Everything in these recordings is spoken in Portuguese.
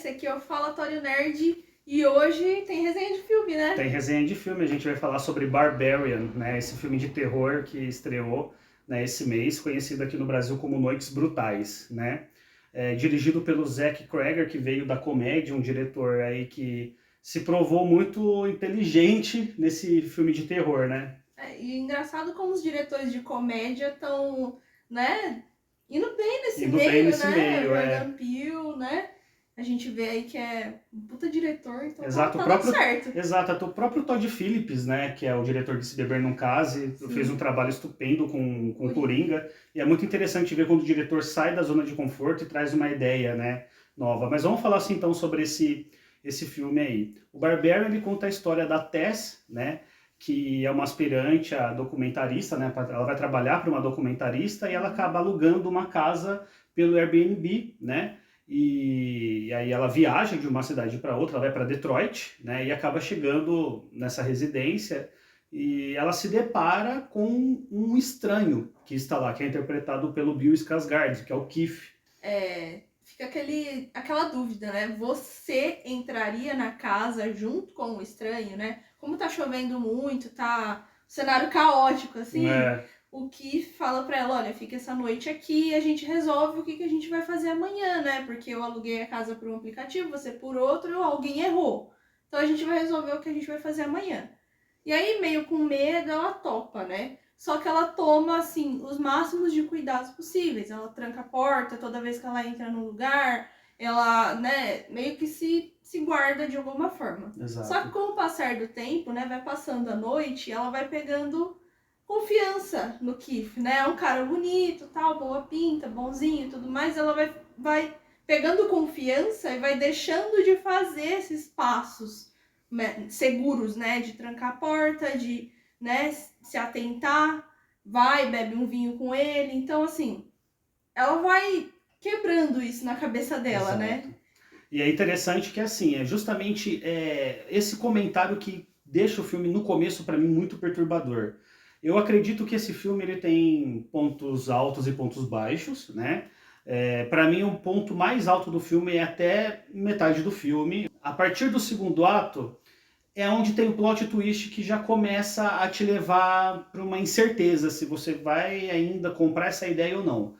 esse aqui é o Falatório Nerd e hoje tem resenha de filme, né? Tem resenha de filme, a gente vai falar sobre Barbarian, né? Esse filme de terror que estreou, né, esse mês, conhecido aqui no Brasil como Noites Brutais, né? Dirigido pelo Zack Cregger, que veio da comédia, um diretor aí que se provou muito inteligente nesse filme de terror, né? E engraçado como os diretores de comédia estão, né, indo bem nesse Indo meio, bem nesse né? meio, Jordan Peele, né? A gente vê aí que é um puta diretor, então Exato, tá dando certo. exato, o próprio Todd Phillips, né, que é o diretor de Se Beber Não Case, Sim. fez um trabalho estupendo com Coringa, e é muito interessante ver quando o diretor sai da zona de conforto e traz uma ideia, né, nova. Mas vamos falar assim, então sobre esse filme aí. O Barbarian, ele conta a história da Tess, né, que é uma aspirante a documentarista, né, ela vai trabalhar para uma documentarista e ela acaba alugando uma casa pelo Airbnb, né, e aí ela viaja de uma cidade para outra, ela vai para Detroit, né, e acaba chegando nessa residência e ela se depara com um estranho que está lá, que é interpretado pelo Bill Skarsgård, que é o Keith. Fica aquela dúvida, né? Você entraria na casa junto com o estranho, né? Como tá chovendo muito, tá um cenário caótico, assim... O Keith fala pra ela, olha, fica essa noite aqui e a gente resolve o que a gente vai fazer amanhã, né? Porque eu aluguei a casa por um aplicativo, você por outro, alguém errou. Então a gente vai resolver o que a gente vai fazer amanhã. E aí, meio com medo, ela topa, né? Só que ela toma, assim, os máximos de cuidados possíveis. Ela tranca a porta toda vez que ela entra no lugar. Ela, né, meio que se guarda de alguma forma. Exato. Só que com o passar do tempo, né, vai passando a noite, ela vai pegando confiança no Keith, né? É um cara bonito, tal, boa pinta, bonzinho e tudo mais. Ela vai pegando confiança e vai deixando de fazer esses passos, né, seguros, né? De trancar a porta, de, né, se atentar, vai, bebe um vinho com ele. Então, assim, ela vai quebrando isso na cabeça dela, Exato. né? E é interessante que, assim, é justamente esse comentário que deixa o filme, no começo, para mim, muito perturbador. Eu acredito que esse filme ele tem pontos altos e pontos baixos, né? Para mim, o ponto mais alto do filme é até metade do filme. A partir do segundo ato, é onde tem o plot twist que já começa a te levar para uma incerteza se você vai ainda comprar essa ideia ou não.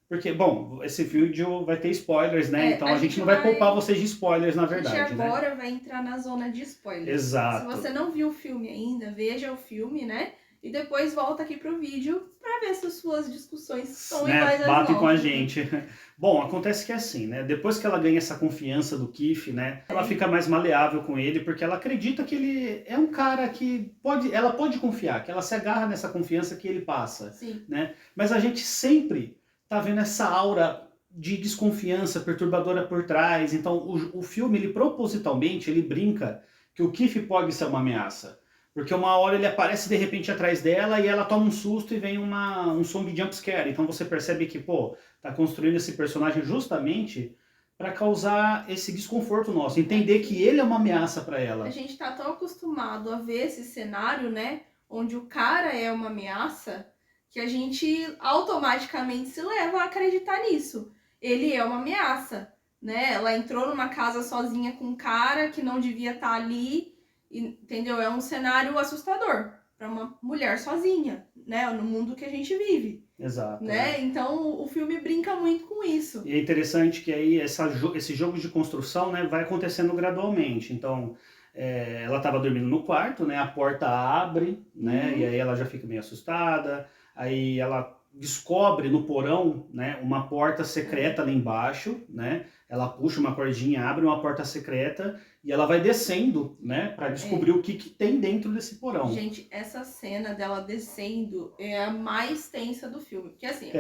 Porque, bom, esse vídeo vai ter spoilers, né? Então a gente não vai poupar vocês de spoilers, na verdade, né? A gente agora vai entrar na zona de spoilers. Exato. Se você não viu o filme ainda, veja o filme, né? E depois volta aqui pro vídeo para ver se as suas discussões são iguais às batem nossas. com a gente. Bom, acontece que é assim, né? Depois que ela ganha essa confiança do Keith, né? Ela fica mais maleável com ele, porque ela acredita que ele é um cara que ela pode confiar, que ela se agarra nessa confiança que ele passa. Sim. Né? Mas a gente sempre tá vendo essa aura de desconfiança perturbadora por trás. Então o filme, ele propositalmente, ele brinca que o Keith pode ser uma ameaça. Porque uma hora ele aparece de repente atrás dela e ela toma um susto e vem um som de jumpscare. Então você percebe que, pô, tá construindo esse personagem justamente para causar esse desconforto nosso. Entender que ele é uma ameaça para ela. A gente tá tão acostumado a ver esse cenário, né? Onde o cara é uma ameaça, que a gente automaticamente se leva a acreditar nisso. Ele é uma ameaça, né? Ela entrou numa casa sozinha com um cara que não devia estar ali. Entendeu? É um cenário assustador para uma mulher sozinha, né? No mundo que a gente vive. Exato. Né? Então o filme brinca muito com isso. E é interessante que aí esse jogo de construção, né, vai acontecendo gradualmente. Então ela estava dormindo no quarto, né? A porta abre, né? E aí ela já fica meio assustada. Aí ela descobre no porão, né, uma porta secreta ali embaixo, né? Ela puxa uma cordinha, abre uma porta secreta e ela vai descendo, né, para descobrir o que tem dentro desse porão. Gente, essa cena dela descendo é a mais tensa do filme, porque assim,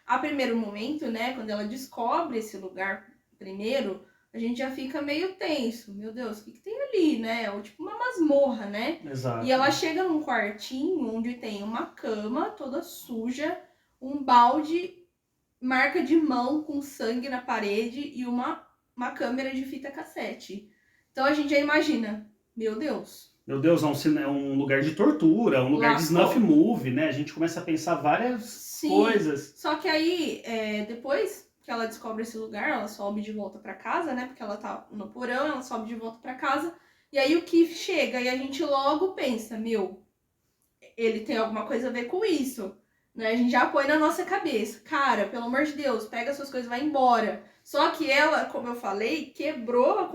a primeiro momento, né, quando ela descobre esse lugar primeiro, a gente já fica meio tenso. Meu Deus, o que tem ali, né? É tipo uma masmorra, né? Exato. E ela chega num quartinho onde tem uma cama toda suja, um balde, marca de mão com sangue na parede e uma câmera de fita cassete. Então a gente já imagina, meu Deus. Meu Deus, é um lugar de tortura, um lugar de snuff movie, né? A gente começa a pensar várias coisas. Só que aí, depois que ela descobre esse lugar, ela sobe de volta pra casa, né? Porque ela tá no porão, ela sobe de volta pra casa. E aí o Keith chega e a gente logo pensa, meu, ele tem alguma coisa a ver com isso. Né? A gente já põe na nossa cabeça. Cara, pelo amor de Deus, pega suas coisas e vai embora. Só que ela, como eu falei, quebrou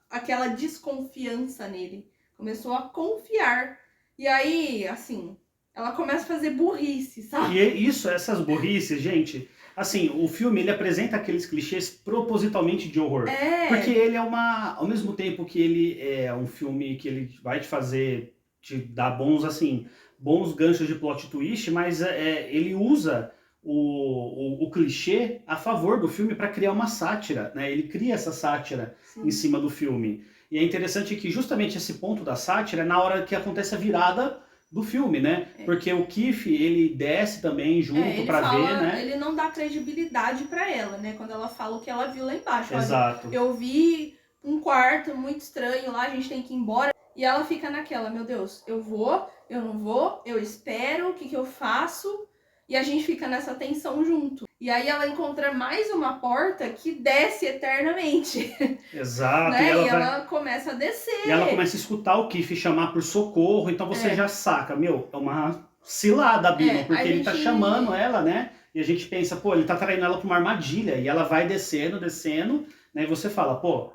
aquela desconfiança nele. Começou a confiar. E aí, assim, ela começa a fazer burrice, sabe? E isso, essas burrices, gente, assim, o filme ele apresenta aqueles clichês propositalmente de horror. Porque ele é ao mesmo tempo que ele é um filme que ele vai te fazer, te dar bons ganchos de plot twist, mas ele usa o clichê a favor do filme para criar uma sátira, né? Ele cria essa sátira em cima do filme. E é interessante que justamente esse ponto da sátira é na hora que acontece a virada do filme, né? Porque o Keith, ele desce também junto pra ver, né? Ele não dá credibilidade pra ela, né? Quando ela fala o que ela viu lá embaixo. Exato. Olha, eu vi um quarto muito estranho lá, a gente tem que ir embora. E ela fica naquela, meu Deus, eu vou, eu não vou, eu espero, o que eu faço? E a gente fica nessa tensão junto. E aí ela encontra mais uma porta que desce eternamente. Exato. Né? E ela começa a descer. E ela começa a escutar o Keith chamar por socorro, então você já saca, meu, é uma cilada, Bino, porque ele tá chamando ela, né? E a gente pensa, pô, ele tá traindo ela pra uma armadilha. E ela vai descendo, né? E você fala, pô,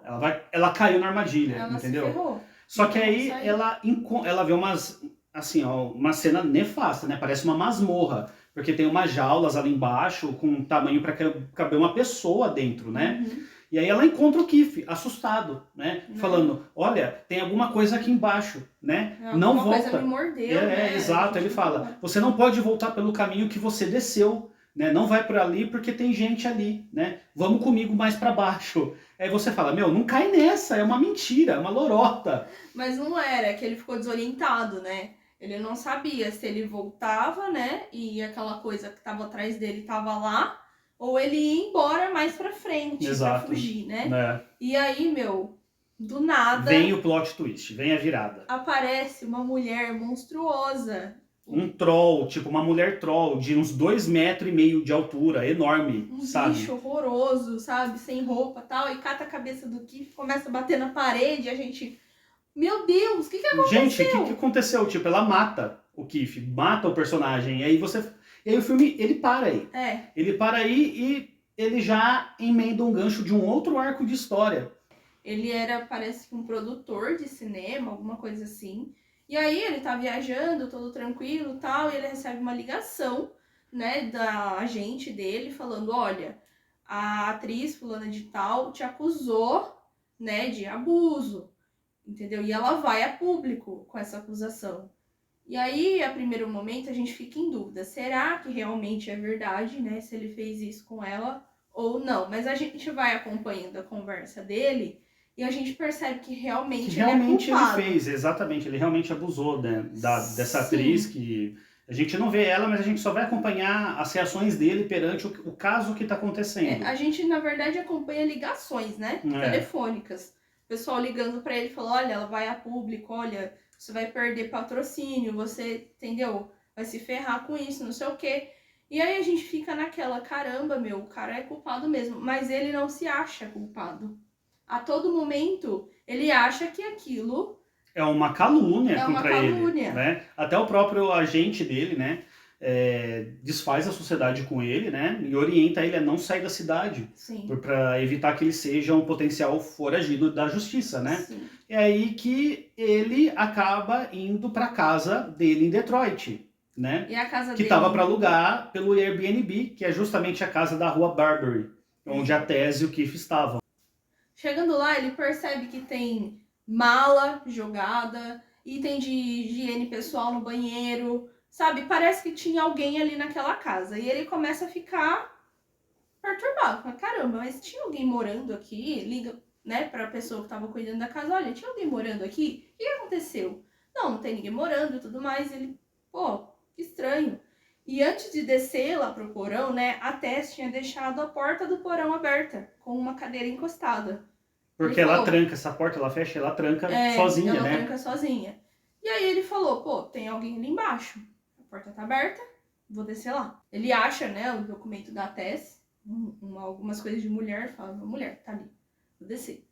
ela caiu na armadilha, ela entendeu? Se ferrou. Só que aí ela vê uma cena nefasta, né? Parece uma masmorra. Porque tem umas jaulas ali embaixo com um tamanho para caber uma pessoa dentro, né? E aí ela encontra o Keith, assustado, né? Falando, olha, tem alguma coisa aqui embaixo, né? Não volta. Coisa me mordeu, né? Exato. Ele fala, você não pode voltar pelo caminho que você desceu, né? Não vai por ali porque tem gente ali, né? Vamos comigo mais para baixo. Aí você fala, meu, não cai nessa, é uma mentira, é uma lorota. Mas não era, que ele ficou desorientado, né? Ele não sabia se ele voltava, né? E aquela coisa que tava atrás dele tava lá, ou ele ia embora mais pra frente. Exato. Pra fugir, né? E aí, meu, do nada... Vem o plot twist, vem a virada. Aparece uma mulher monstruosa. Um troll, tipo uma mulher troll, de uns 2,5 metros de altura, enorme, sabe? Um bicho horroroso, sabe? Sem roupa e tal, e cata a cabeça do Keith, começa a bater na parede, e a gente... Meu Deus, o que aconteceu? Gente, o que aconteceu? Tipo, ela mata o Keith, mata o personagem, e aí o filme, ele para aí. Ele para aí e ele já emenda um gancho de um outro arco de história. Ele parece que um produtor de cinema, alguma coisa assim. E aí ele tá viajando, todo tranquilo e tal, e ele recebe uma ligação, né, da agente dele, falando, olha, a atriz fulana de tal te acusou, né, de abuso, entendeu? E ela vai a público com essa acusação. E aí, a primeiro momento, a gente fica em dúvida, será que realmente é verdade, né, se ele fez isso com ela ou não? Mas a gente vai acompanhando a conversa dele... E a gente percebe que realmente ele fez, exatamente. Ele realmente abusou, né, dessa atriz que... A gente não vê ela, mas a gente só vai acompanhar as reações dele perante o caso que está acontecendo. A gente, na verdade, acompanha ligações, né? Telefônicas. O pessoal ligando para ele, falou, olha, ela vai a público, olha, você vai perder patrocínio, você, entendeu? Vai se ferrar com isso, não sei o quê. E aí a gente fica naquela, caramba, meu, o cara é culpado mesmo. Mas ele não se acha culpado. A todo momento, ele acha que aquilo... É uma calúnia contra ele. Né? Até o próprio agente dele, né? Desfaz a sociedade com ele, né? E orienta ele a não sair da cidade. Para evitar que ele seja um potencial foragido da justiça, né? Sim. É aí que ele acaba indo para casa dele em Detroit, né? E a casa que estava para alugar pelo Airbnb, que é justamente a casa da rua Barbary, onde a Tess e o Keith estavam. Chegando lá, ele percebe que tem mala jogada, item de higiene pessoal no banheiro, sabe? Parece que tinha alguém ali naquela casa. E ele começa a ficar perturbado. Fala, caramba, mas tinha alguém morando aqui? Liga, né, pra pessoa que tava cuidando da casa. Olha, tinha alguém morando aqui? O que aconteceu? Não tem ninguém morando e tudo mais. Ele, pô, que estranho. E antes de descer lá pro porão, né, a Tess tinha deixado a porta do porão aberta, com uma cadeira encostada. Porque ela tranca essa porta, ela fecha, ela tranca sozinha, né? Ela tranca sozinha. E aí ele falou, pô, tem alguém ali embaixo. A porta tá aberta, vou descer lá. Ele acha, né, o documento da Tess, algumas coisas de mulher, fala, mulher, tá ali, vou descer.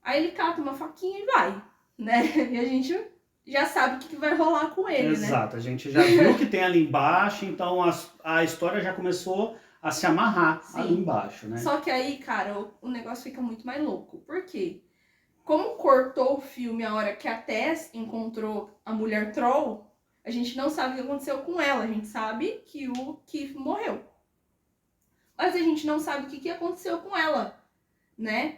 Aí ele cata uma faquinha e vai, né? E a gente já sabe o que vai rolar com ele, Exato, né? a gente já viu o que tem ali embaixo, então a história já começou a se amarrar ali embaixo, né? Só que aí, cara, o negócio fica muito mais louco. Por quê? Como cortou o filme a hora que a Tess encontrou a mulher troll, a gente não sabe o que aconteceu com ela. A gente sabe que o Keith morreu. Mas a gente não sabe o que aconteceu com ela, né?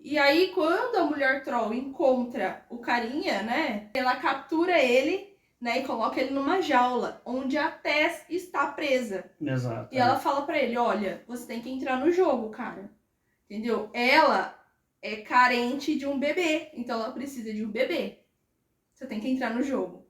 E aí, quando a mulher troll encontra o carinha, né? Ela captura ele, né? E coloca ele numa jaula, onde a Tess está presa. Exato. E ela fala pra ele, olha, você tem que entrar no jogo, cara. Entendeu? Ela é carente de um bebê, então ela precisa de um bebê. Você tem que entrar no jogo.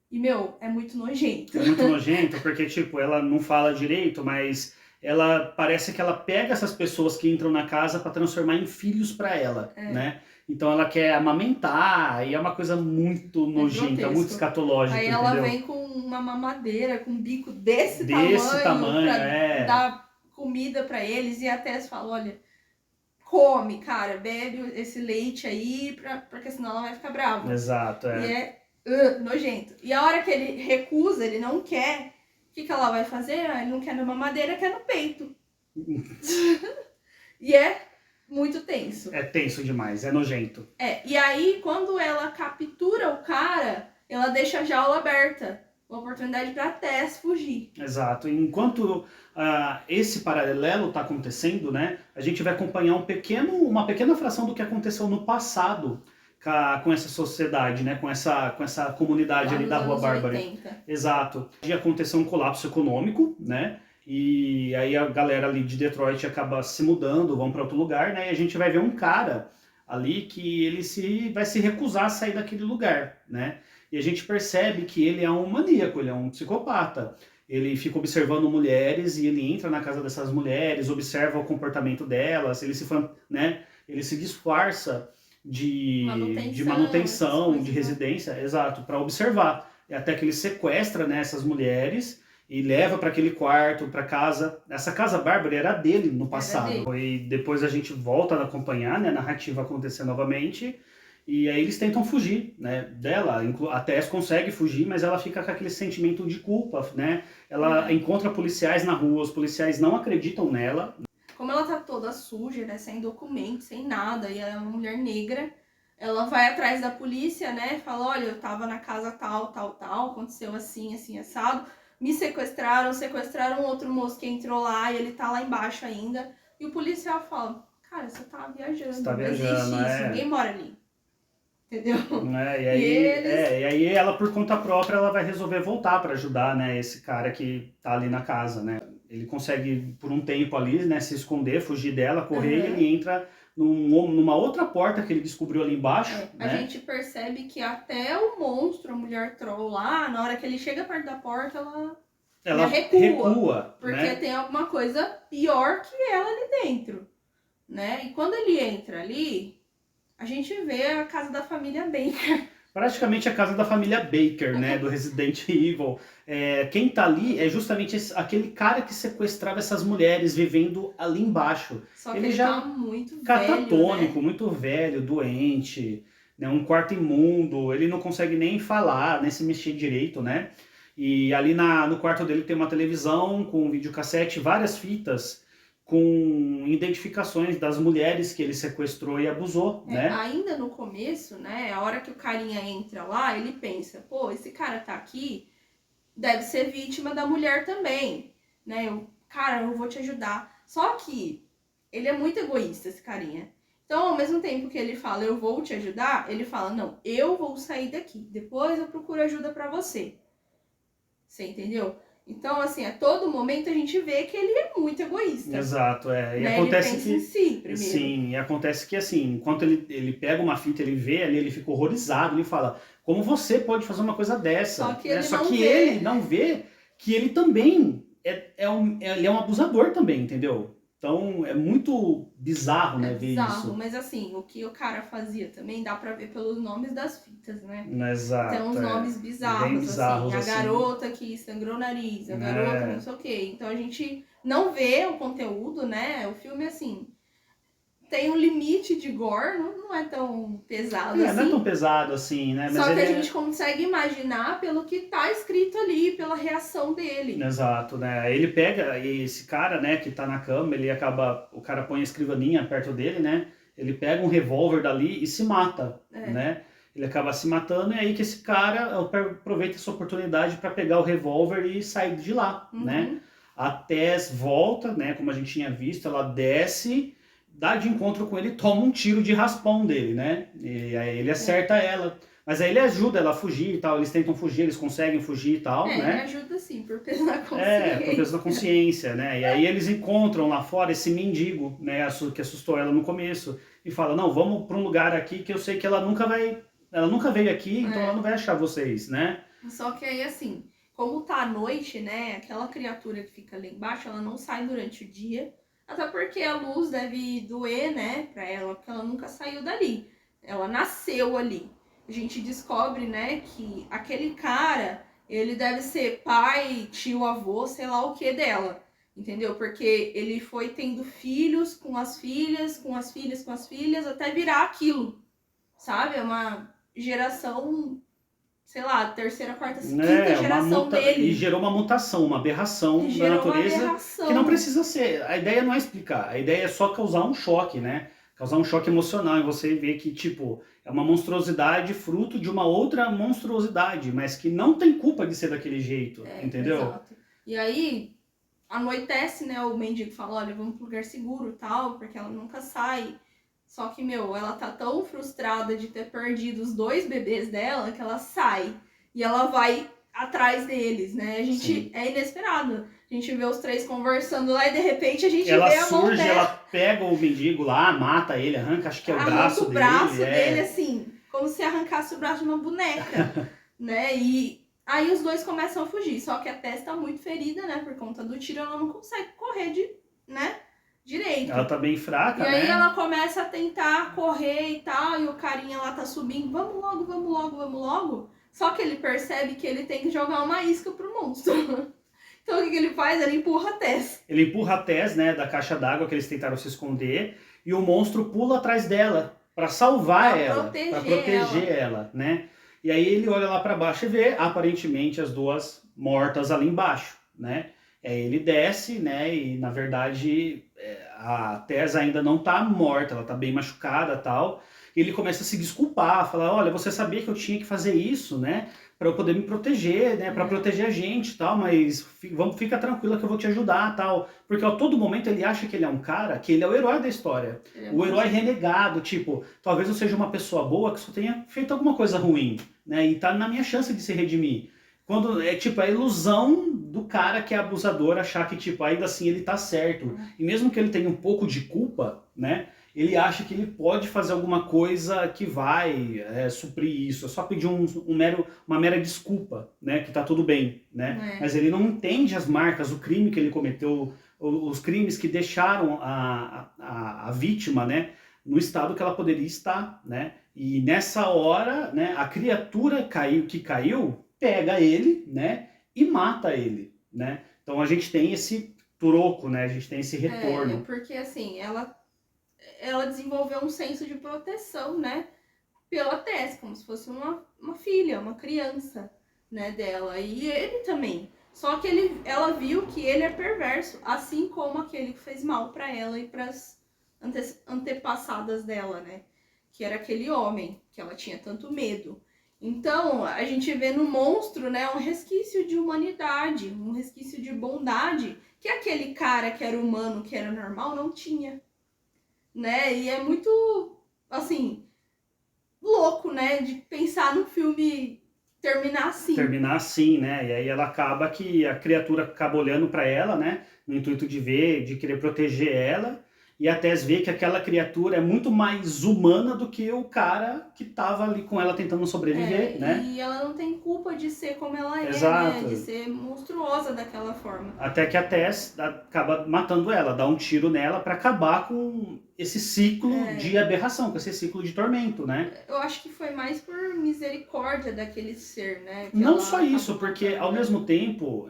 E, meu, é muito nojento. É muito nojento, porque, tipo, ela não fala direito, mas ela parece que ela pega essas pessoas que entram na casa para transformar em filhos para ela, né? Então ela quer amamentar, e é uma coisa muito nojenta, muito escatológica, aí ela entendeu? vem com uma mamadeira, com um bico desse tamanho pra dar comida para eles, e a Tess fala, olha, come, cara, bebe esse leite aí, porque senão ela vai ficar brava. Exato, E nojento. E a hora que ele recusa, ele não quer, o que ela vai fazer? Ele não quer na mamadeira, quer no peito. E é muito tenso. É tenso demais, é nojento. E aí, quando ela captura o cara, ela deixa a jaula aberta. Uma oportunidade pra Tess fugir. Exato. Enquanto esse paralelo está acontecendo, né, a gente vai acompanhar uma pequena fração do que aconteceu no passado com essa sociedade, né, com essa comunidade ali da Rua Bárbara. 80. Exato. E aconteceu um colapso econômico, né? E aí a galera ali de Detroit acaba se mudando, vão para outro lugar, né? E a gente vai ver um cara ali que ele vai se recusar a sair daquele lugar, né? E a gente percebe que ele é um maníaco, ele é um psicopata. Ele fica observando mulheres e ele entra na casa dessas mulheres, observa o comportamento delas, né? Ele se disfarça de manutenção, de residência, exato, para observar. Até que ele sequestra, né, essas mulheres e leva para aquele quarto, para casa. Essa casa Bárbara era dele no passado. E depois a gente volta a acompanhar, né, a narrativa acontecer novamente. E aí eles tentam fugir, né, dela. A Tess consegue fugir, mas ela fica com aquele sentimento de culpa, né? Ela encontra policiais na rua, os policiais não acreditam nela. Como ela tá toda suja, né, sem documento, sem nada, e ela é uma mulher negra, ela vai atrás da polícia, né, fala, olha, eu tava na casa tal, aconteceu assim, assim, assado, me sequestraram outro moço que entrou lá e ele tá lá embaixo ainda, e o policial fala, cara, você tá viajando, não existe isso, ninguém mora ali. Entendeu? E aí ela, por conta própria, ela vai resolver voltar para ajudar, né, esse cara que tá ali na casa, né. Ele consegue, por um tempo ali, né, se esconder, fugir dela, correr, e ele entra numa outra porta que ele descobriu ali embaixo. A gente percebe que até o monstro, a mulher troll lá, na hora que ele chega perto da porta, ela recua. Porque né? Tem alguma coisa pior que ela ali dentro. Né? E quando ele entra ali, a gente vê a casa da família Baker. Praticamente a casa da família Baker, né, do Resident Evil. Quem tá ali é justamente aquele cara que sequestrava essas mulheres vivendo ali embaixo. Só que ele já tá muito catatônico, velho, né? muito velho, doente, né, um quarto imundo, ele não consegue nem falar, nem se mexer direito, né? E ali no quarto dele tem uma televisão com videocassete, várias fitas com identificações das mulheres que ele sequestrou e abusou, né? Ainda no começo, né, a hora que o carinha entra lá, ele pensa, pô, esse cara tá aqui, deve ser vítima da mulher também, né? Eu vou te ajudar. Só que ele é muito egoísta, esse carinha. Então, ao mesmo tempo que ele fala, eu vou te ajudar, ele fala, não, eu vou sair daqui, depois eu procuro ajuda pra você. Você entendeu? Então, assim, a todo momento a gente vê que ele é muito egoísta. Exato, E né? acontece ele pensa em si primeiro. Sim, e acontece que, assim, enquanto ele pega uma fita, ele vê ali, ele fica horrorizado, ele fala, como você pode fazer uma coisa dessa? Só que ele não vê que ele também ele é um abusador também, entendeu? Então, é muito bizarro, né, ver isso. Mas assim, o que o cara fazia também dá pra ver pelos nomes das fitas, né? Exato. Tem uns nomes bizarros, bem bizarros, assim. A garota que sangrou o nariz, a garota não sei o quê. Então a gente não vê o conteúdo, né? O filme, assim, tem um limite de gore, não é tão pesado assim. Não é tão pesado assim, né? Mas só que a gente consegue imaginar pelo que tá escrito ali, pela reação dele. Exato, né? Ele pega esse cara, né, que tá na cama, o cara põe a escrivaninha perto dele, né? Ele pega um revólver dali e se mata, né? Ele acaba se matando e é aí que esse cara aproveita essa oportunidade para pegar o revólver e sair de lá, né? A Tess volta, né, como a gente tinha visto, ela desce, dá de encontro com ele, toma um tiro de raspão dele, né? E aí ele acerta ela. Mas aí ele ajuda ela a fugir e tal, eles tentam fugir, eles conseguem fugir e tal, né? Ele ajuda sim, por peso na consciência. Por peso na consciência, né? E aí eles encontram lá fora esse mendigo, né, que assustou ela no começo, e fala, não, vamos para um lugar aqui que eu sei que ela nunca veio aqui, então ela não vai achar vocês, né? Só que aí, assim, como tá à noite, né, aquela criatura que fica ali embaixo, ela não sai durante o dia, até porque a luz deve doer, né, pra ela, porque ela nunca saiu dali. Ela nasceu ali. A gente descobre, né, que aquele cara, ele deve ser pai, tio, avô, sei lá o que dela, entendeu? Porque ele foi tendo filhos com as filhas, com as filhas, com as filhas, até virar aquilo, sabe? É uma geração, sei lá, terceira, quarta, quinta geração dele. E gerou uma mutação, uma aberração da natureza que não precisa ser. A ideia não é explicar, a ideia é só causar um choque, né? Causar um choque emocional e você ver que, tipo, é uma monstruosidade fruto de uma outra monstruosidade, mas que não tem culpa de ser daquele jeito, entendeu? Exato. E aí, anoitece, né, o mendigo fala, olha, vamos pro lugar seguro e tal, porque ela nunca sai. Só que, ela tá tão frustrada de ter perdido os 2 bebês dela que ela sai. E ela vai atrás deles, né? A gente é inesperado. A gente vê os 3 conversando lá e de repente a gente vê a mão dela. Ela pega o mendigo lá, mata ele, arranca, acho que é o braço dele. Arranca o braço dele, assim, como se arrancasse o braço de uma boneca, né? E aí os 2 começam a fugir. Só que a Tess tá muito ferida, né? Por conta do tiro, ela não consegue correr direito. Ela tá bem fraca, né? E aí ela começa a tentar correr e tal, e o carinha lá tá subindo, vamos logo, vamos logo, vamos logo. Só que ele percebe que ele tem que jogar uma isca pro monstro. Então o que ele faz? Ele empurra a Tess. Ele empurra a Tess, né, da caixa d'água que eles tentaram se esconder, e o monstro pula atrás dela para salvar ela, para proteger ela, né? E aí ele olha lá para baixo e vê, aparentemente, as 2 mortas ali embaixo, né? Ele desce, né, e na verdade a Tess ainda não tá morta, ela tá bem machucada e tal. E ele começa a se desculpar, falar, olha, você sabia que eu tinha que fazer isso, né, para eu poder me proteger, né, para proteger a gente e tal, mas fica tranquila que eu vou te ajudar tal. Porque a todo momento ele acha que ele é um cara, que ele é o herói da história. O herói renegado, tipo, talvez eu seja uma pessoa boa que só tenha feito alguma coisa ruim, né, e tá na minha chance de se redimir. Quando é tipo a ilusão do cara que é abusador achar que tipo ainda assim ele tá certo. E mesmo que ele tenha um pouco de culpa, né? Ele acha que ele pode fazer alguma coisa que vai suprir isso. É só pedir uma mera desculpa, né? Que tá tudo bem, né? Mas ele não entende as marcas, o crime que ele cometeu, os crimes que deixaram a vítima, né? No estado que ela poderia estar, né? E nessa hora, né? A criatura que caiu pega ele, né, e mata ele, né? Então a gente tem esse troco, né? A gente tem esse retorno. Porque assim, ela desenvolveu um senso de proteção, né, pela Tess, como se fosse uma filha, uma criança, né, dela. E ele também. Só que ela viu que ele é perverso, assim como aquele que fez mal para ela e para as antepassadas dela, né? Que era aquele homem que ela tinha tanto medo. Então, a gente vê no monstro, né, um resquício de humanidade, um resquício de bondade, que aquele cara que era humano, que era normal, não tinha, né? E é muito, assim, louco, né, de pensar no filme terminar assim. Terminar assim, né? E aí ela acaba que a criatura acaba olhando para ela, né, no intuito de ver, de querer proteger ela. E a Tess vê que aquela criatura é muito mais humana do que o cara que estava ali com ela tentando sobreviver, né? E ela não tem culpa de ser como ela é, né? De ser monstruosa daquela forma. Até que a Tess acaba matando ela, dá um tiro nela para acabar com esse ciclo de aberração, com esse ciclo de tormento, né? Eu acho que foi mais por misericórdia daquele ser, né? Não só isso, porque ao mesmo tempo...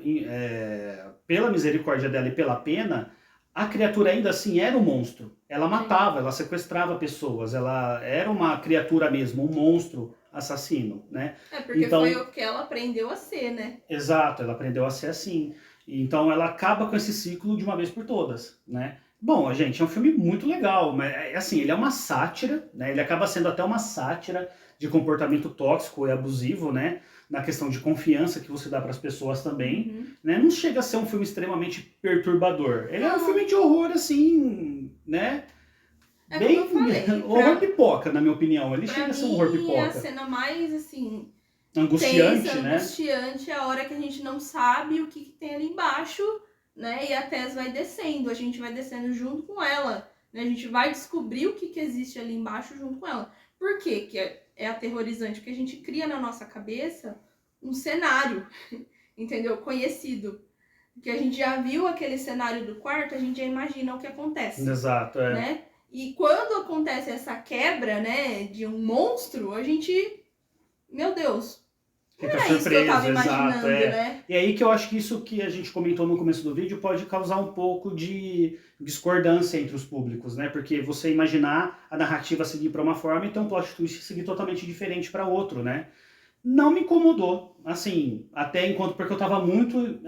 pela misericórdia dela e pela pena, a criatura ainda assim era um monstro. Ela matava, ela sequestrava pessoas, ela era uma criatura mesmo, um monstro assassino, né? Porque então, foi o que ela aprendeu a ser, né? Exato, ela aprendeu a ser assim. Então ela acaba com esse ciclo de uma vez por todas, né? Bom, gente, é um filme muito legal, mas assim, ele é uma sátira, né? Ele acaba sendo até uma sátira de comportamento tóxico e abusivo, né? Na questão de confiança que você dá para as pessoas também, né? Não chega a ser um filme extremamente perturbador. Ele é um filme de horror, assim, né? Bem horror pipoca, na minha opinião. Ele chega a ser um horror pipoca. É a cena mais, assim, angustiante, tensa, né? Angustiante é a hora que a gente não sabe o que tem ali embaixo, né? E a Tess vai descendo, a gente vai descendo junto com ela, né? A gente vai descobrir o que existe ali embaixo junto com ela. Por quê que é aterrorizante? Porque a gente cria na nossa cabeça um cenário, entendeu? Conhecido. Porque a gente já viu aquele cenário do quarto, a gente já imagina o que acontece. Exato, é. Né? E quando acontece essa quebra, né, de um monstro, a gente... Meu Deus, fica surpresa, isso que eu tava imaginando, né? E aí que eu acho que isso que a gente comentou no começo do vídeo pode causar um pouco de discordância entre os públicos, né? Porque você imaginar a narrativa seguir para uma forma e ter um plot twist seguir totalmente diferente para outro, né? Não me incomodou, assim, até enquanto, porque eu tava muito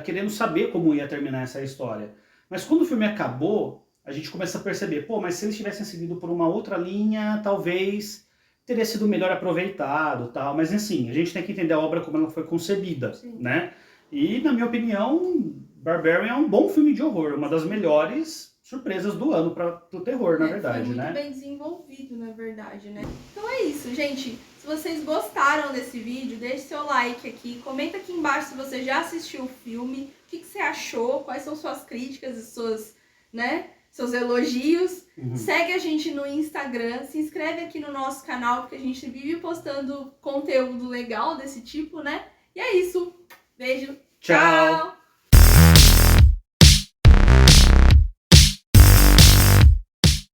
querendo saber como ia terminar essa história. Mas quando o filme acabou, a gente começa a perceber, pô, mas se eles tivessem seguido por uma outra linha, talvez teria sido melhor aproveitado, tal. Mas assim, a gente tem que entender a obra como ela foi concebida, né? E na minha opinião, Barbarian é um bom filme de horror, uma das melhores surpresas do ano para o terror, na verdade, foi muito bem desenvolvido, na verdade, né? Então é isso, gente. Se vocês gostaram desse vídeo, deixe seu like aqui, comenta aqui embaixo se você já assistiu o filme, o que você achou, quais são suas críticas e suas, né, seus elogios. Segue a gente no Instagram, se inscreve aqui no nosso canal, porque a gente vive postando conteúdo legal desse tipo, né? E é isso. Beijo. Tchau.